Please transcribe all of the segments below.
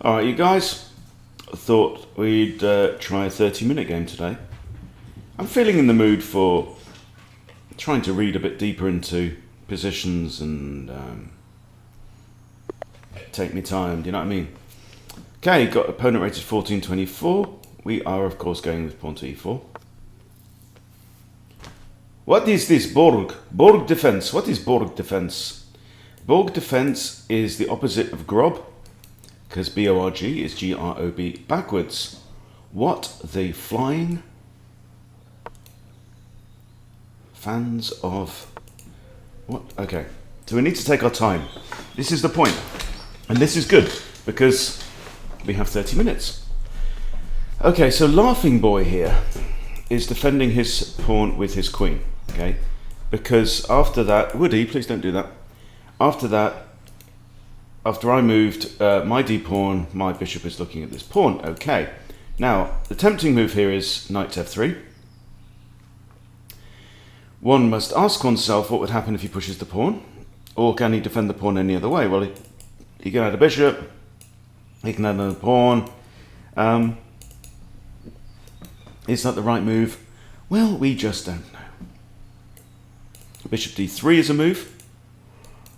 Alright, you guys, I thought we'd try a 30-minute game today. I'm feeling in the mood for trying to read a bit deeper into positions and take me time, do you know what I mean? Okay, got opponent rated 1424. We are, of course, going with pawn to e4. What is this Borg? Borg defense. What is Borg defense? Borg defense is the opposite of grob, because B-O-R-G is G-R-O-B backwards. What the flying fans of... What? Okay, so we need to take our time. This is the point. And this is good, because we have 30 minutes. Okay, so Laughing Boy here is defending his pawn with his queen, okay? Because after that... Woody, please don't do that. After that, after I moved my d-pawn, my bishop is looking at this pawn. Okay, now the tempting move here is knight to f3. One must ask oneself what would happen if he pushes the pawn, or can he defend the pawn any other way? Well, he can add a bishop, he can add another pawn. Is that the right move? Well, we just don't know. Bishop d3 is a move.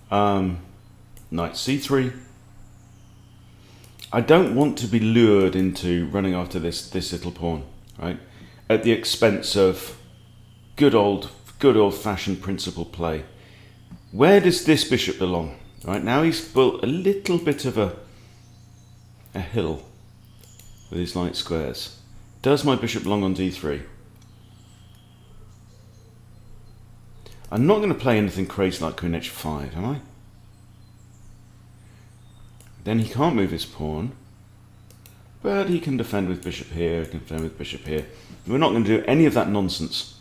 Knight c3. I don't want to be lured into running after this little pawn, right? At the expense of good old-fashioned principal play. Where does this bishop belong? Right now he's built a little bit of a hill with his light squares. Does my bishop belong on d3? I'm not going to play anything crazy like queen h5, am I? Then he can't move his pawn, but he can defend with bishop here, he can defend with bishop here. We're not going to do any of that nonsense.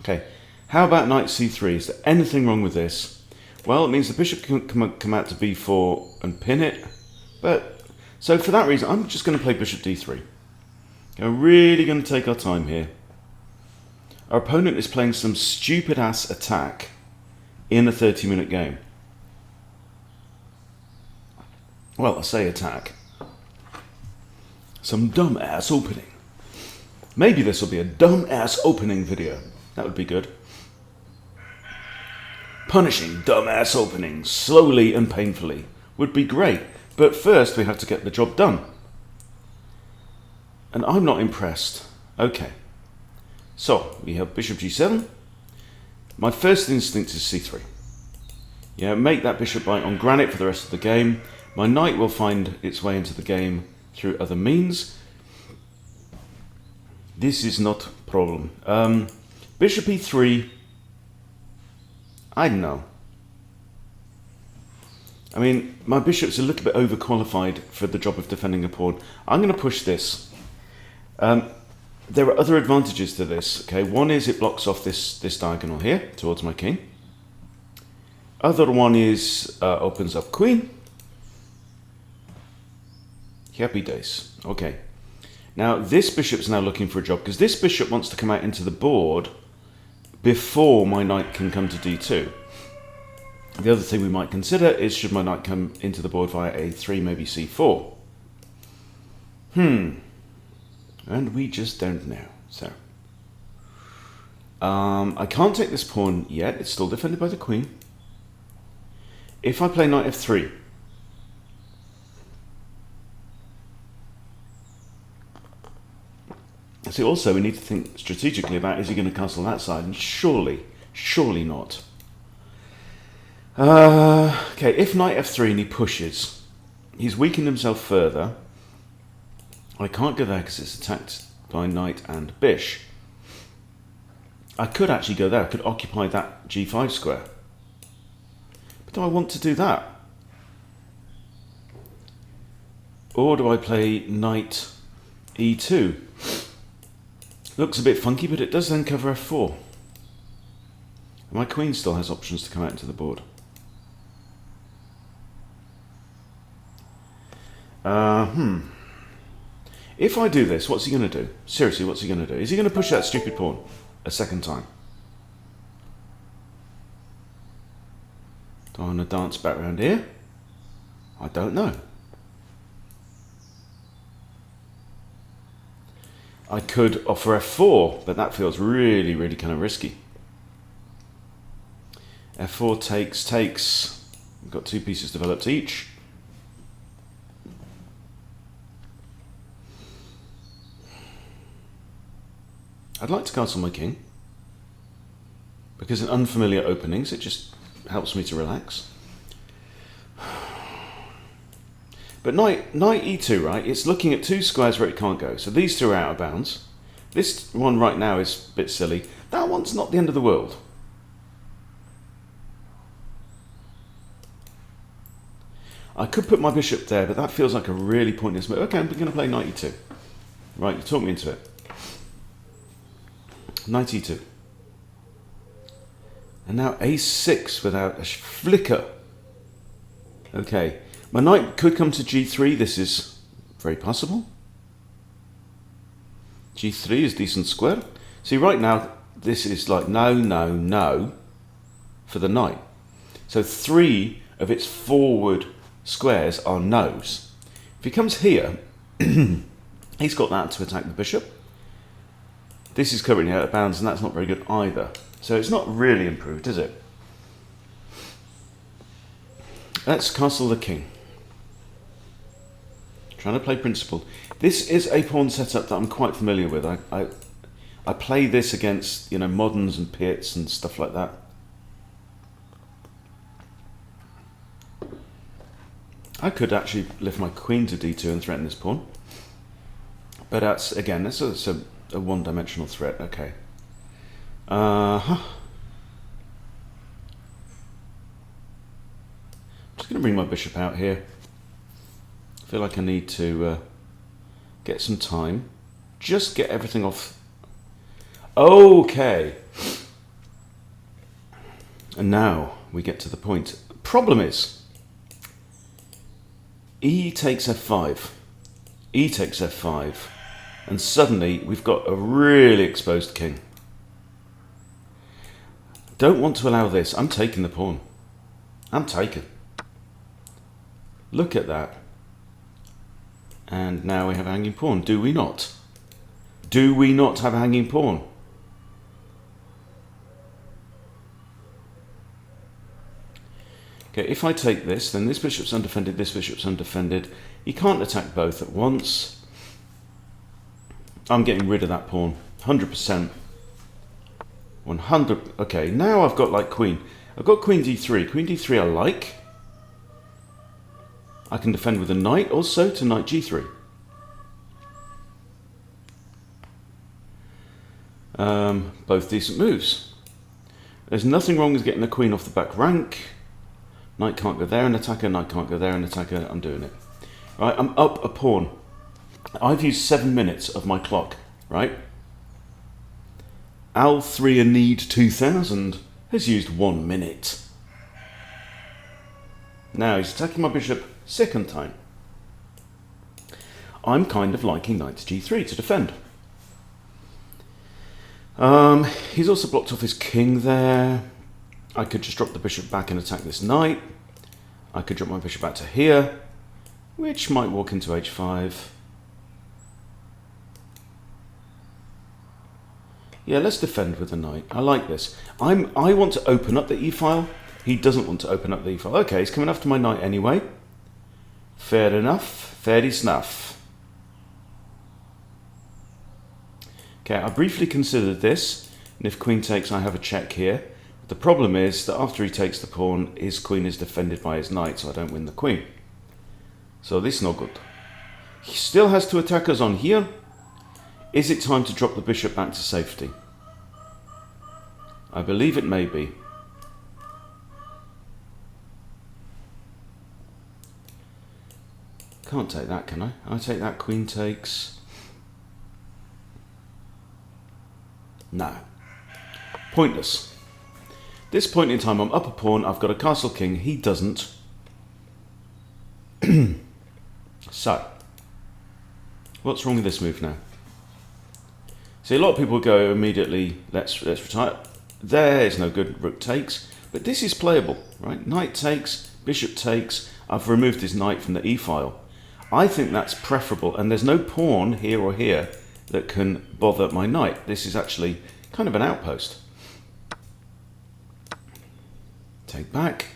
Okay, how about knight c3? Is there anything wrong with this? Well, it means the bishop can come out to b4 and pin it, but so for that reason, I'm just going to play bishop d3. We're really going to take our time here. Our opponent is playing some stupid-ass attack in a 30-minute game. Well, I say attack. Some dumb-ass opening. Maybe this will be a dumb-ass opening video. That would be good. Punishing dumb-ass openings slowly and painfully would be great. But first, we have to get the job done. And I'm not impressed. Okay. So, we have bishop g7. My first instinct is c3. Yeah, make that bishop bite on granite for the rest of the game. My knight will find its way into the game through other means. This is not a problem. Bishop e3. I don't know. I mean, my bishop's a little bit overqualified for the job of defending a pawn. I'm going to push this. There are other advantages to this. Okay, one is it blocks off this diagonal here towards my king. Other one is opens up queen. Happy days. Okay. Now this bishop's now looking for a job because this bishop wants to come out into the board before my knight can come to d2. The other thing we might consider is should my knight come into the board via a3, maybe c4. And we just don't know. So I can't take this pawn yet. It's still defended by the queen. If I play knight f3, see, also we need to think strategically about, is he going to castle that side? And surely not. Okay, if knight f3 and he pushes, he's weakened himself further. I can't go there because it's attacked by knight and bish. I could actually go there. I could occupy that g5 square. But do I want to do that? Or do I play knight e2? Looks a bit funky, but it does then cover f4. My queen still has options to come out into the board. If I do this, what's he going to do? Seriously, what's he going to do? Is he going to push that stupid pawn a second time? Do I want to dance back around here? I don't know. I could offer f4, but that feels really, really kind of risky. f4 takes. We've got 2 pieces developed each. I'd like to castle my king, because in unfamiliar openings it just helps me to relax. But knight e2, right? It's looking at 2 squares where it can't go. So these 2 are out of bounds. This one right now is a bit silly. That one's not the end of the world. I could put my bishop there, but that feels like a really pointless move. Okay, I'm going to play knight e2. Right, you talked me into it. Knight e2. And now a6 without a flicker. Okay. My knight could come to g3. This is very possible. g3 is decent square. See, right now, this is like no, no, no for the knight. So 3 of its forward squares are no's. If he comes here, he's got that to attack the bishop. This is currently out of bounds, and that's not very good either. So it's not really improved, is it? Let's castle the king. Trying to play principled. This is a pawn setup that I'm quite familiar with. I play this against, you know, moderns and pits and stuff like that. I could actually lift my queen to d2 and threaten this pawn. But that's, again, that's a one-dimensional threat. Okay. I'm just going to bring my bishop out here. I feel like I need to get some time. Just get everything off. Okay. And now we get to the point. Problem is, e takes f5. E takes f5. And suddenly we've got a really exposed king. Don't want to allow this. I'm taking the pawn. I'm taken. Look at that. And now we have a hanging pawn. Do we not? Do we not have a hanging pawn? Okay, if I take this, then this bishop's undefended, this bishop's undefended. He can't attack both at once. I'm getting rid of that pawn. 100%. 100. Okay, now I've got like queen. I've got queen d3. Queen d3 I like. I can defend with a knight also to knight g3. Both decent moves. There's nothing wrong with getting the queen off the back rank. Knight can't go there and attacker, knight can't go there and attacker. I'm doing it. Right, I'm up a pawn. I've used 7 minutes of my clock, right? Al3 and Need 2000 has used 1 minute. Now he's attacking my bishop second time. I'm kind of liking knight to g3 to defend. He's also blocked off his king there. I could just drop the bishop back and attack this knight. I could drop my bishop back to here, which might walk into h5. Yeah, let's defend with the knight. I like this. I want to open up the e-file. He doesn't want to open up the e-file. Okay, he's coming after my knight anyway. Fair enough. Fairly snuff. Okay, I briefly considered this. And if queen takes, I have a check here. The problem is that after he takes the pawn, his queen is defended by his knight, so I don't win the queen. So this is not good. He still has 2 attackers on here. Is it time to drop the bishop back to safety? I believe it may be. Can't take that, can I? I take that, queen takes. No. Pointless. This point in time, I'm up a pawn, I've got a castle king, he doesn't. So, what's wrong with this move now? See, a lot of people go immediately, let's retire. There's no good, rook takes. But this is playable, right? Knight takes, bishop takes. I've removed his knight from the e-file. I think that's preferable, and there's no pawn here or here that can bother my knight. This is actually kind of an outpost. Take back.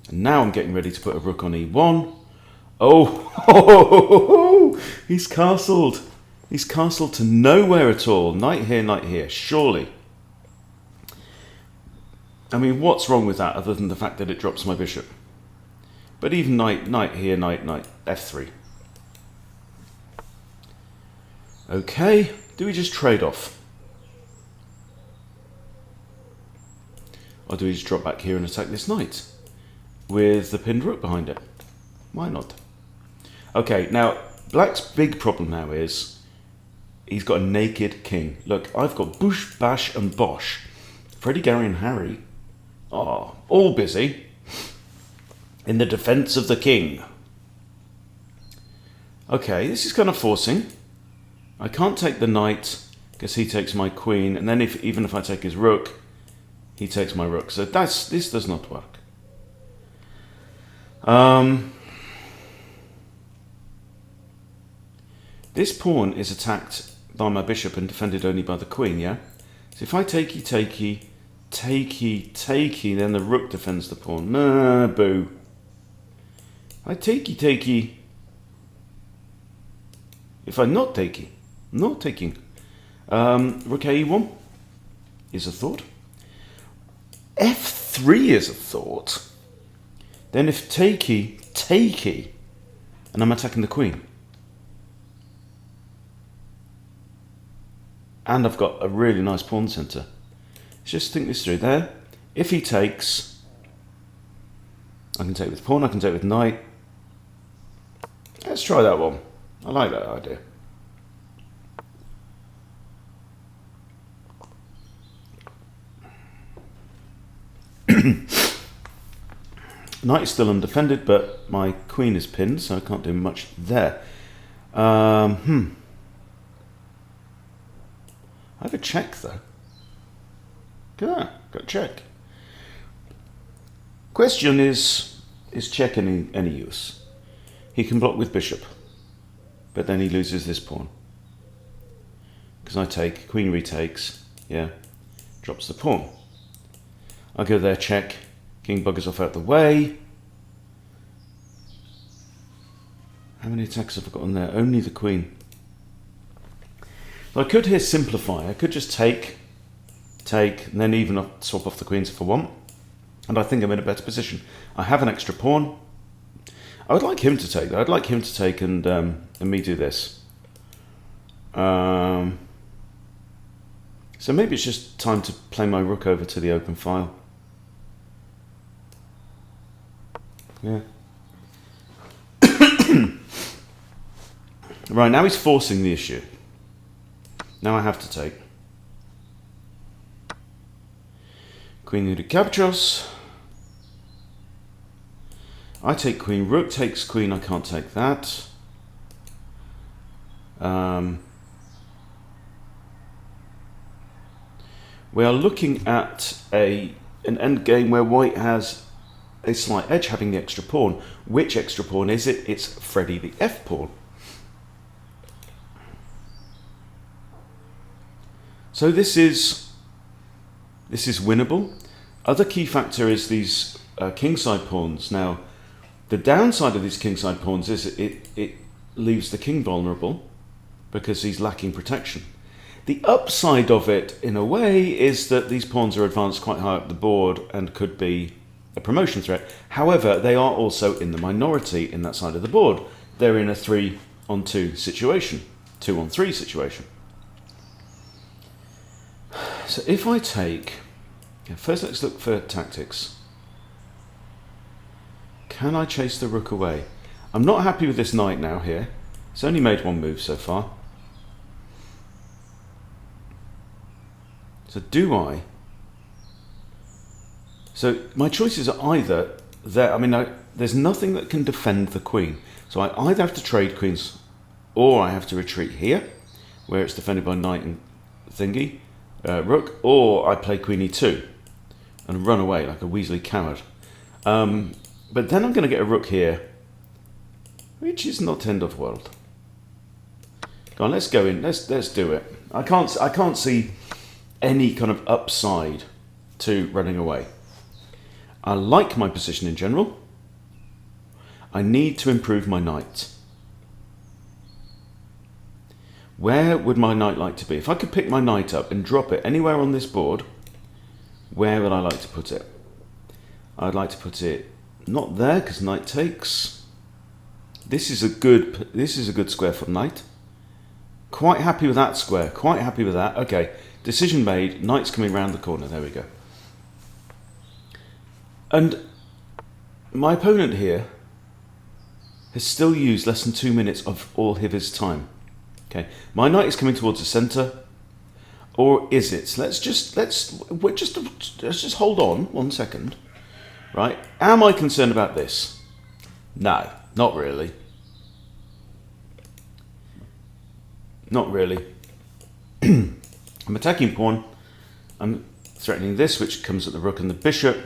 And now I'm getting ready to put a rook on e1. Oh, he's castled. He's castled to nowhere at all. Knight here, surely. I mean, what's wrong with that other than the fact that it drops my bishop? But even knight here, knight, f3. Okay, do we just trade off? Or do we just drop back here and attack this knight with the pinned rook behind it? Why not? Okay, now, black's big problem now is he's got a naked king. Look, I've got Bush, Bash and Bosh. Freddie, Gary and Harry are all busy in the defense of the king. Okay, this is kind of forcing. I can't take the knight because he takes my queen, and then even if I take his rook, he takes my rook. So this does not work. This pawn is attacked by my bishop and defended only by the queen, yeah? So if I takey, then the rook defends the pawn. Nah, boo. I takey. If I'm not taking. Rook e1 is a thought. f3 is a thought. Then if takey, and I'm attacking the queen. And I've got a really nice pawn center. Let's just think this through there. If he takes, I can take with pawn, I can take with knight. Let's try that one. I like that idea. Knight is still undefended, but my queen is pinned, so I can't do much there. I have a check though. Look at that, got a check. Question is check any use? He can block with bishop, but then he loses this pawn. Because I take, queen retakes, yeah, drops the pawn. I go there, check, king buggers off out the way. How many attacks have I got on there? Only the queen. I could here simplify. I could just take, and then even swap off the queens if I want. And I think I'm in a better position. I have an extra pawn. I would like him to take that. I'd like him to take and me do this. So maybe it's just time to play my rook over to the open file. Yeah. Right, now he's forcing the issue. Now I have to take. Queen de captures. I take queen, rook takes queen, I can't take that. We are looking at an endgame where white has a slight edge, having the extra pawn. Which extra pawn is it? It's Freddie the F pawn. So this is winnable. Other key factor is these kingside pawns. Now, the downside of these kingside pawns is it leaves the king vulnerable because he's lacking protection. The upside of it, in a way, is that these pawns are advanced quite high up the board and could be a promotion threat. However, they are also in the minority in that side of the board. They're in a 3-on-2 situation, 2-on-3 situation. So if I take, first let's look for tactics. Can I chase the rook away? I'm not happy with this knight now here. It's only made one move so far. So do I? So my choices are either there. I mean, there's nothing that can defend the queen. So I either have to trade queens or I have to retreat here, where it's defended by knight and thingy, rook, or I play queen e2 and run away like a Weasley coward. But then I'm going to get a rook here, which is not end of world. Go on, let's go in. Let's do it. I can't see any kind of upside to running away. I like my position in general. I need to improve my knight. Where would my knight like to be? If I could pick my knight up and drop it anywhere on this board, where would I like to put it? I'd like to put it not there because knight takes. This is a good square for knight. Quite happy with that square. Quite happy with that. Okay, decision made. Knight's coming round the corner. There we go. And my opponent here has still used less than 2 minutes of all of his time. Okay, my knight is coming towards the centre, or is it? Let's just hold on 1 second. Right? Am I concerned about this? No, not really. Not really. I'm attacking pawn. I'm threatening this, which comes at the rook and the bishop.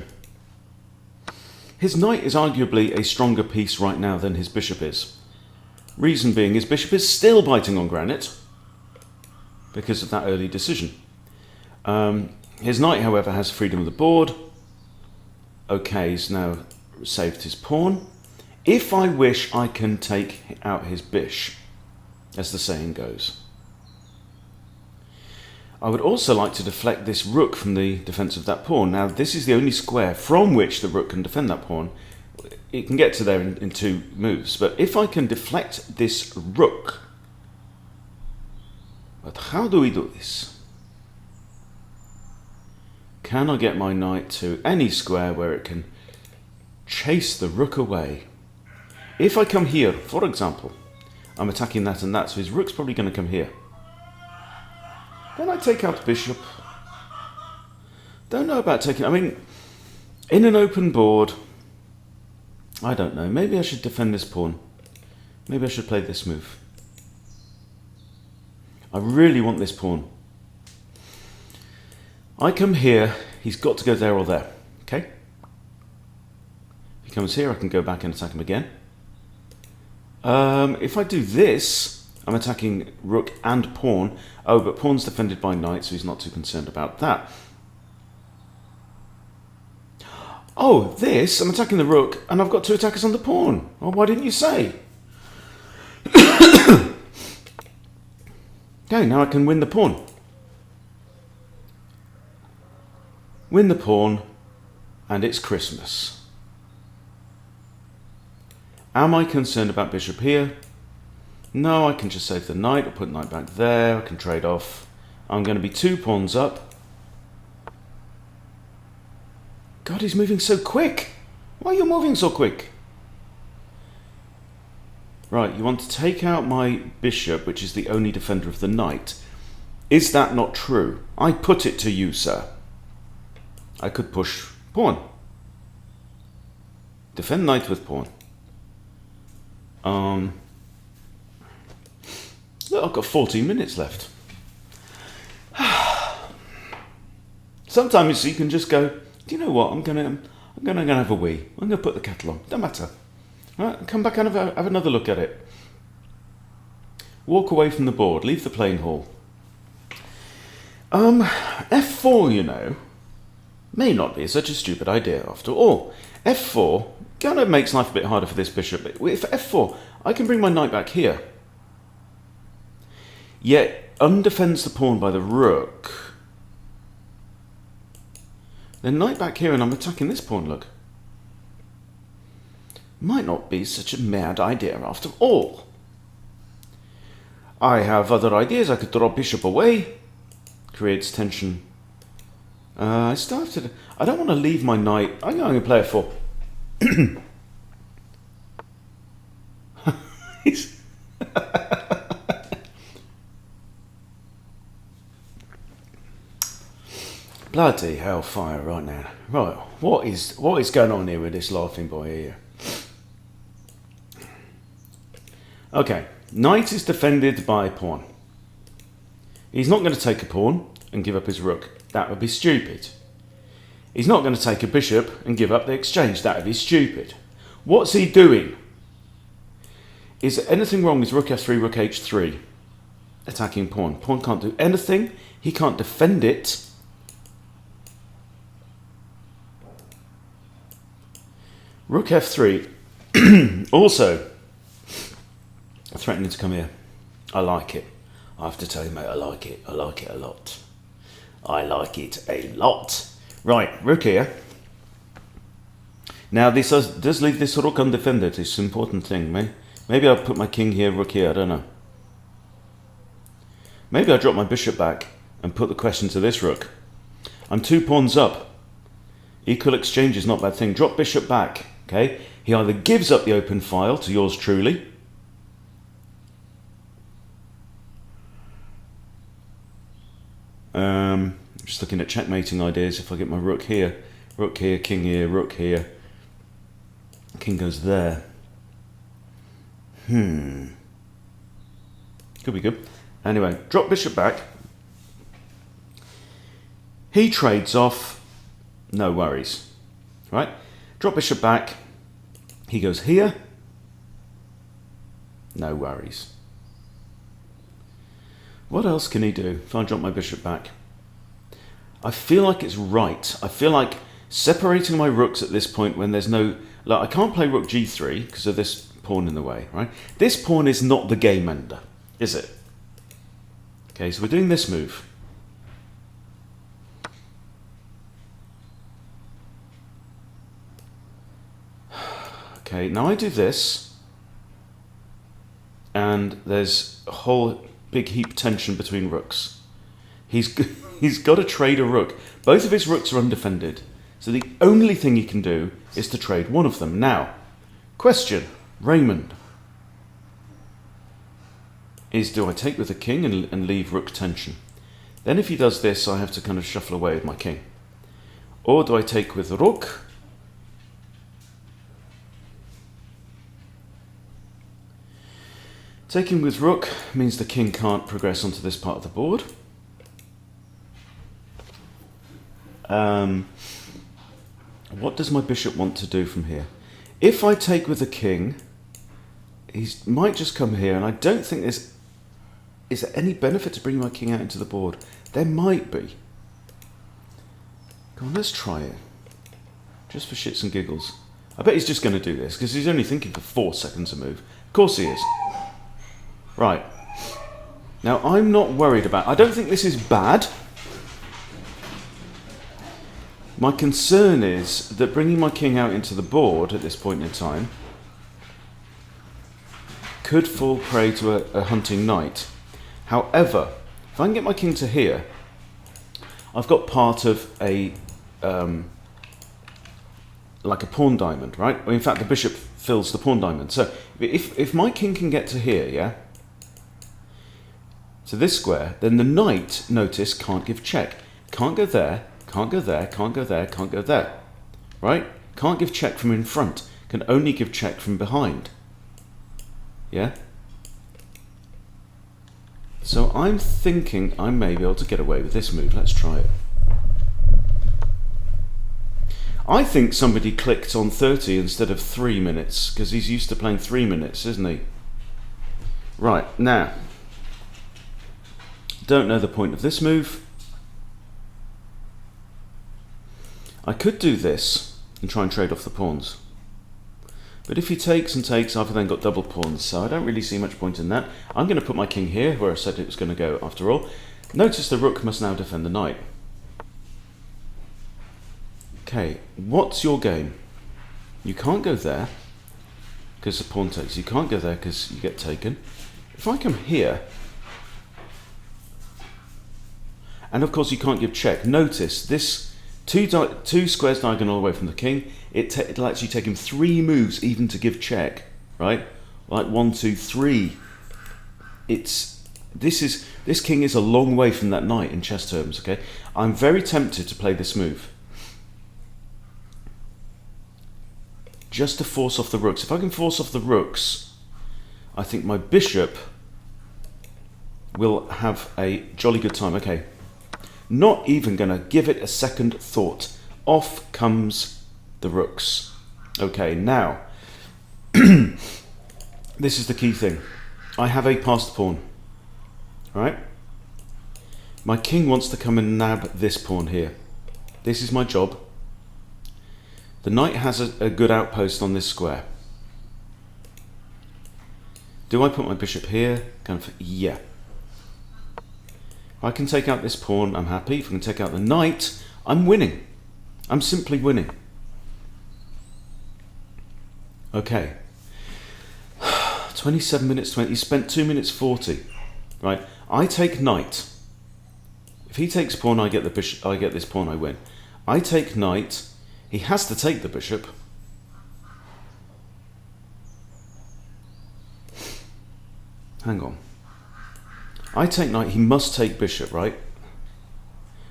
His knight is arguably a stronger piece right now than his bishop is. Reason being, his bishop is still biting on granite because of that early decision. His knight, however, has freedom of the board. Okay, he's now saved his pawn. If I wish, I can take out his bish, as the saying goes. I would also like to deflect this rook from the defense of that pawn. Now, this is the only square from which the rook can defend that pawn. It can get to there in 2 moves, but if I can deflect this rook, but how do we do this? Can I get my knight to any square where it can chase the rook away? If I come here, for example, I'm attacking that and that, so his rook's probably going to come here. Then I take out the bishop. Don't know about taking... I mean, in an open board, I don't know. Maybe I should defend this pawn. Maybe I should play this move. I really want this pawn. I come here, he's got to go there or there. Okay? If he comes here, I can go back and attack him again. If I do this... I'm attacking rook and pawn. Oh, but pawn's defended by knight, so he's not too concerned about that. Oh, this, I'm attacking the rook, and I've got 2 attackers on the pawn. Oh, why didn't you say? Okay, now I can win the pawn. Win the pawn, and it's Christmas. Am I concerned about bishop here? No, I can just save the knight. I'll put knight back there. I can trade off. I'm going to be 2 pawns up. God, he's moving so quick. Why are you moving so quick? Right, you want to take out my bishop, which is the only defender of the knight. Is that not true? I put it to you, sir. I could push pawn. Defend knight with pawn. Look, I've got 14 minutes left. Sometimes you can just go, do you know what? I'm gonna have a wee. I'm gonna put the kettle on. Don't matter. All right, come back and have another look at it. Walk away from the board. Leave the playing hall. F4, you know, may not be such a stupid idea after all. F4 kind of makes life a bit harder for this bishop. If F4, I can bring my knight back here. Yet undefends the pawn by the rook. Then knight back here and I'm attacking this pawn, look. Might not be such a mad idea after all. I have other ideas. I could draw bishop away. Creates tension. I started. I don't want to leave my knight. I'm going to play a 4. Bloody hellfire right now. Right, what is going on here with this laughing boy here? Okay, knight is defended by pawn. He's not going to take a pawn and give up his rook. That would be stupid. He's not going to take a bishop and give up the exchange. That would be stupid. What's he doing? Is there anything wrong with rook f3, rook h3? attacking pawn. Pawn can't do anything. He can't defend it. Rook f3. Also threatening to come here. I like it. I have to tell you, mate, I like it. I like it a lot. I like it a lot. Right, rook here. Now this does leave this rook undefended. It's an important thing, man. Maybe I'll put my king here, rook here, I don't know. Maybe I'll drop my bishop back and put the question to this rook. I'm 2 pawns up. Equal exchange is not a bad thing. Drop bishop back, okay? He either gives up the open file to yours truly, just looking at checkmating ideas. If I get my rook here, king here, rook here, king goes there. Could be good. Anyway, drop bishop back. He trades off, no worries, right? Drop bishop back. He goes here, no worries. What else can he do if I drop my bishop back? I feel like it's right. I feel like separating my rooks at this point when there's no... Like, I can't play rook g3 because of this pawn in the way, right? This pawn is not the game ender, is it? Okay, so we're doing this move. Okay, now I do this, and there's a whole big heap tension between rooks. He's got to trade a rook. Both of his rooks are undefended, so the only thing he can do is to trade one of them. Now, question, Raymond, is do I take with the king and leave rook tension? Then if he does this, I have to kind of shuffle away with my king. Or do I take with the rook? Taking with rook means the king can't progress onto this part of the board. What does my bishop want to do from here? If I take with the king, he might just come here, and I don't think is there any benefit to bring my king out into the board? There might be. Come on, let's try it. Just for shits and giggles. I bet he's just going to do this, because he's only thinking for 4 seconds a move. Of course he is. Right. Now, I'm not worried about... I don't think this is bad. My concern is that bringing my king out into the board at this point in time could fall prey to a hunting knight. However, if I can get my king to here, I've got part of a... like a pawn diamond, right? Well, in fact, the bishop fills the pawn diamond. So if my king can get to here, yeah, to this square, then the knight, notice, can't give check. Can't go there, can't go there, can't go there, can't go there, right? Can't give check from in front, can only give check from behind, yeah? So I'm thinking I may be able to get away with this move. Let's try it. I think somebody clicked on 30 instead of 3 minutes, because he's used to playing 3 minutes, isn't he? Right, now, don't know the point of this move. I could do this and try and trade off the pawns. But if he takes and takes, I've then got double pawns, so I don't really see much point in that. I'm going to put my king here, where I said it was going to go after all. Notice the rook must now defend the knight. Okay, what's your game? You can't go there, because the pawn takes. You can't go there, because you get taken. If I come here, and of course you can't give check. Notice this two squares diagonal away from the king. It'll actually take him 3 moves even to give check, right? Like 1, 2, 3. This king is a long way from that knight in chess terms. Okay, I'm very tempted to play this move, just to force off the rooks. If I can force off the rooks, I think my bishop will have a jolly good time. Okay, not even going to give it a second thought. Off comes the rooks. Okay, now, this is the key thing. I have a passed pawn. right? My king wants to come and nab this pawn here. This is my job. The knight has a good outpost on this square. Do I put my bishop here? Yeah. If I can take out this pawn, I'm happy. If I can take out the knight, I'm winning. I'm simply winning. Okay. 27 minutes 20. He spent 2 minutes 40. Right. I take knight. If he takes pawn, I get the bishop. I get this pawn, I win. I take knight. He has to take the bishop. Hang on. I take knight. He must take bishop, right?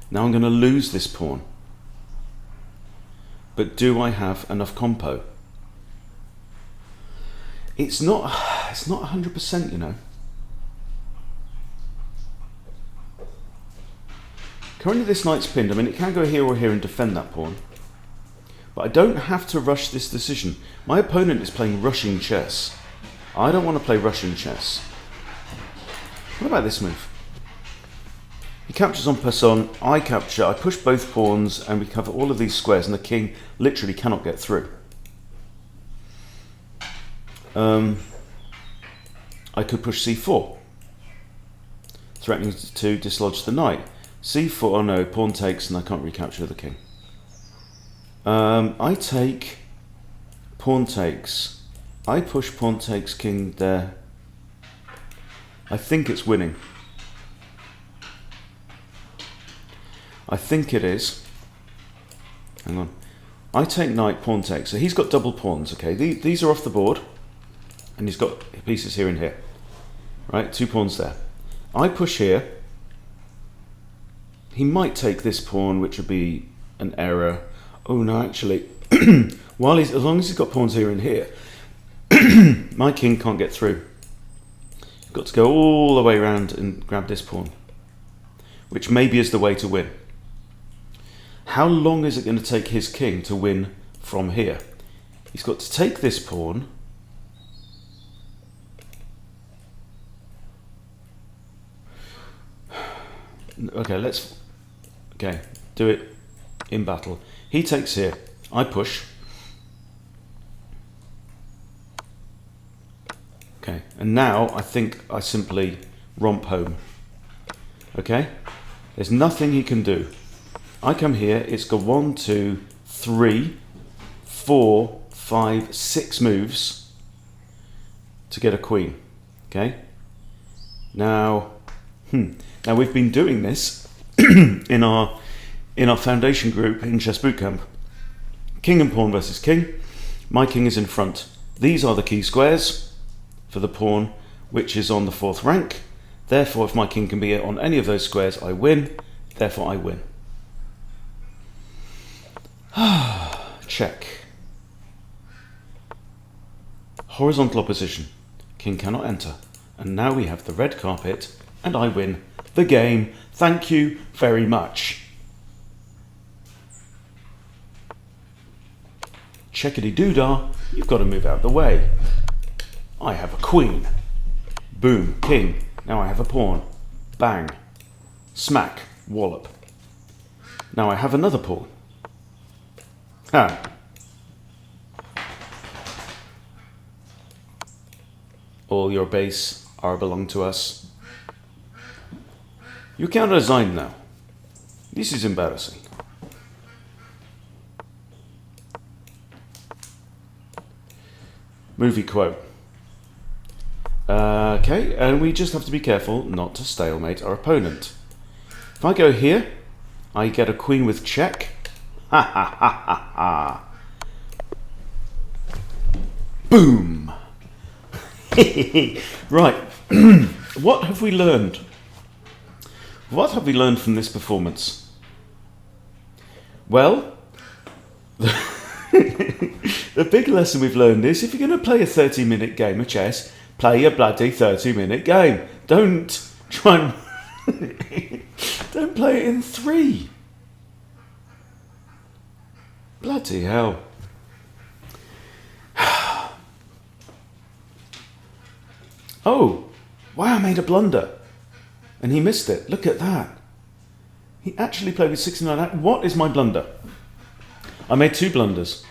Now I'm going to lose this pawn. But do I have enough compo? It's not 100%, you know. Currently this knight's pinned. I mean, it can go here or here and defend that pawn. But I don't have to rush this decision. My opponent is playing Russian chess. I don't want to play Russian chess. What about this move? He captures en passant, I capture, I push both pawns, and we cover all of these squares, and the king literally cannot get through. I could push c4, threatening to dislodge the knight. c4, oh no, pawn takes, and I can't recapture the king. I take, pawn takes, I push pawn takes, king there. I think it's winning. I think it is. Hang on. I take knight, pawn takes. So he's got double pawns, okay? These are off the board. And he's got pieces here and here. Right, 2 pawns there. I push here. He might take this pawn, which would be an error. Oh no, actually, as long as he's got pawns here and here, my king can't get through. Got to go all the way around and grab this pawn, which maybe is the way to win. How long is it going to take his king to win from here? He's got to take this pawn. Okay, do it in battle. He takes here. I push. Okay, and now I think I simply romp home. Okay, there's nothing he can do. I come here, it's got 1, 2, 3, 4, 5, 6 moves to get a queen. Okay, now we've been doing this in our foundation group in Chess Bootcamp. King and pawn versus king. My king is in front. These are the key squares for the pawn, which is on the 4th rank. Therefore, if my king can be on any of those squares, I win. Therefore, I win. Check. Horizontal opposition. King cannot enter. And now we have the red carpet, and I win the game. Thank you very much. Checkity-doo-dah, you've got to move out the way. I have a queen. Boom, king. Now I have a pawn. Bang. Smack, wallop. Now I have another pawn. Ha. All your base are belong to us. You can't resign now. This is embarrassing. Movie quote. Okay, and we just have to be careful not to stalemate our opponent. If I go here, I get a queen with check. Ha ha ha ha ha. Boom. Right. What have we learned? What have we learned from this performance? Well, the big lesson we've learned is if you're going to play a 30-minute game of chess, play a bloody 30-minute game. Don't try and don't play it in 3. Bloody hell. Oh, wow, I made a blunder. And he missed it. Look at that. He actually played with 69. What is my blunder? I made 2 blunders.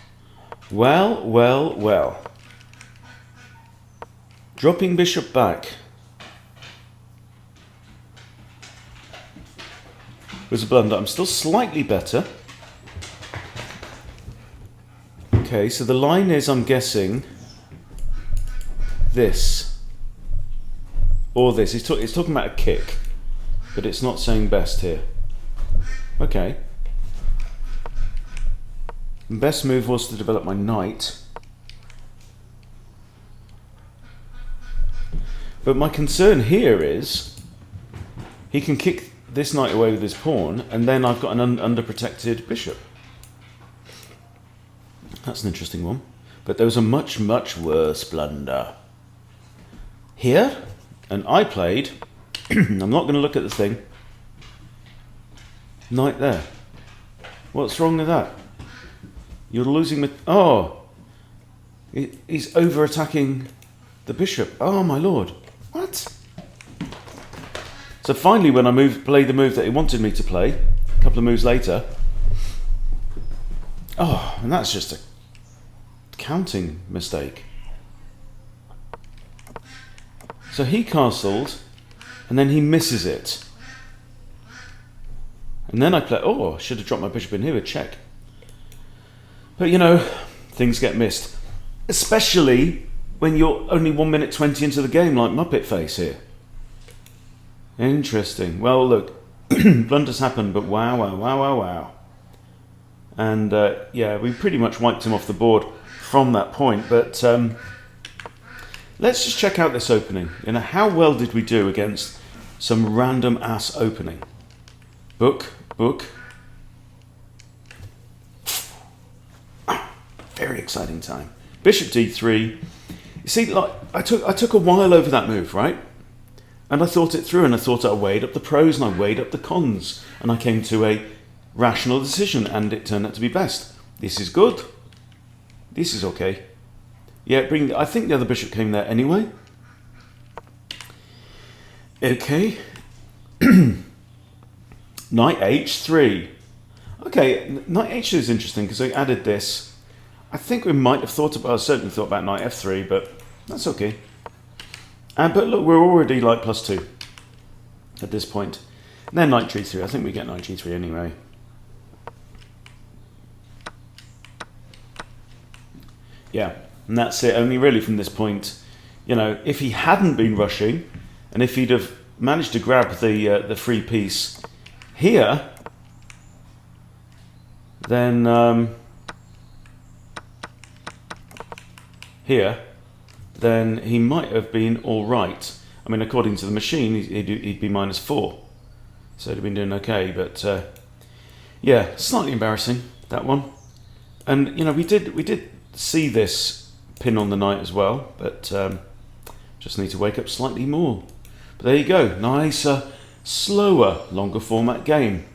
Well, well, well. Dropping bishop back was a blunder. I'm still slightly better. Okay, so the line is, I'm guessing, this. Or this. It's talking about a kick, but it's not saying best here. Okay. Best move was to develop my knight. But my concern here is he can kick this knight away with his pawn, and then I've got an underprotected bishop. That's an interesting one. But there was a much, much worse blunder here, and I played, I'm not going to look at the thing, knight there. What's wrong with that? You're losing... Oh! He's over-attacking the bishop. Oh, my lord. What? So finally, when I played the move that he wanted me to play, a couple of moves later... Oh, and that's just a counting mistake. So he castled, and then he misses it. And then I play... Oh, I should have dropped my bishop in here, a check. But, you know, things get missed. Especially when you're only 1 minute 20 into the game, like Muppet Face here. Interesting. Well, look, blunders happen, but wow, wow, wow, wow, wow. And, yeah, we pretty much wiped him off the board from that point. But let's just check out this opening. You know, how well did we do against some random ass opening? Book, book. Very exciting time. Bishop d3. You see, like I took a while over that move, right? And I thought it through, and I thought I weighed up the pros and I weighed up the cons, and I came to a rational decision, and it turned out to be best. This is good. This is okay. Yeah, I think the other bishop came there anyway. Okay. Knight h3. Okay, knight h3 is interesting because I added this. I think we might have thought about, I certainly thought about knight f3, but that's okay. But look, we're already like +2 at this point. And then knight g3. I think we get knight g3 anyway. Yeah, and that's it. Only really from this point, you know, if he hadn't been rushing, and if he'd have managed to grab the free piece here, then then he might have been all right. I mean, according to the machine, he'd be -4, so he'd have been doing okay. But yeah, slightly embarrassing, that one. And you know, we did see this pin on the knight as well, but just need to wake up slightly more. But there you go, nicer, slower, longer format game.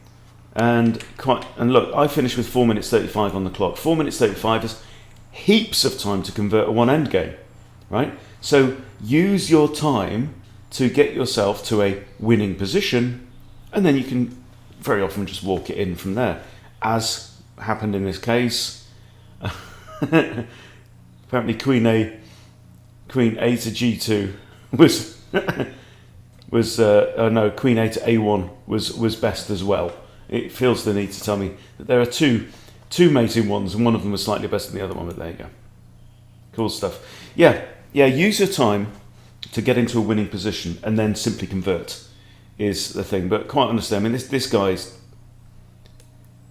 And look, I finished with 4 minutes 35 on the clock. 4 minutes 35 is heaps of time to convert a one-end game, right? So use your time to get yourself to a winning position, and then you can very often just walk it in from there, as happened in this case. Apparently queen A to G2 was no, queen A to A1 was best as well. It feels the need to tell me that there are two mating ones, and one of them was slightly better than the other one, but there you go. Cool stuff. Yeah, use your time to get into a winning position and then simply convert is the thing. But quite honestly, I mean, this guy's,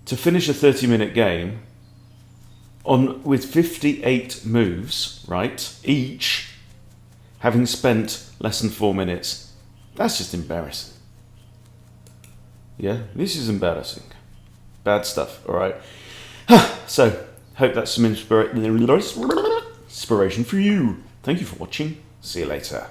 to finish a 30-minute game with 58 moves, right, each, having spent less than 4 minutes, that's just embarrassing. Yeah, this is embarrassing. Bad stuff, all right? So, hope that's some inspiration for you. Thank you for watching. See you later.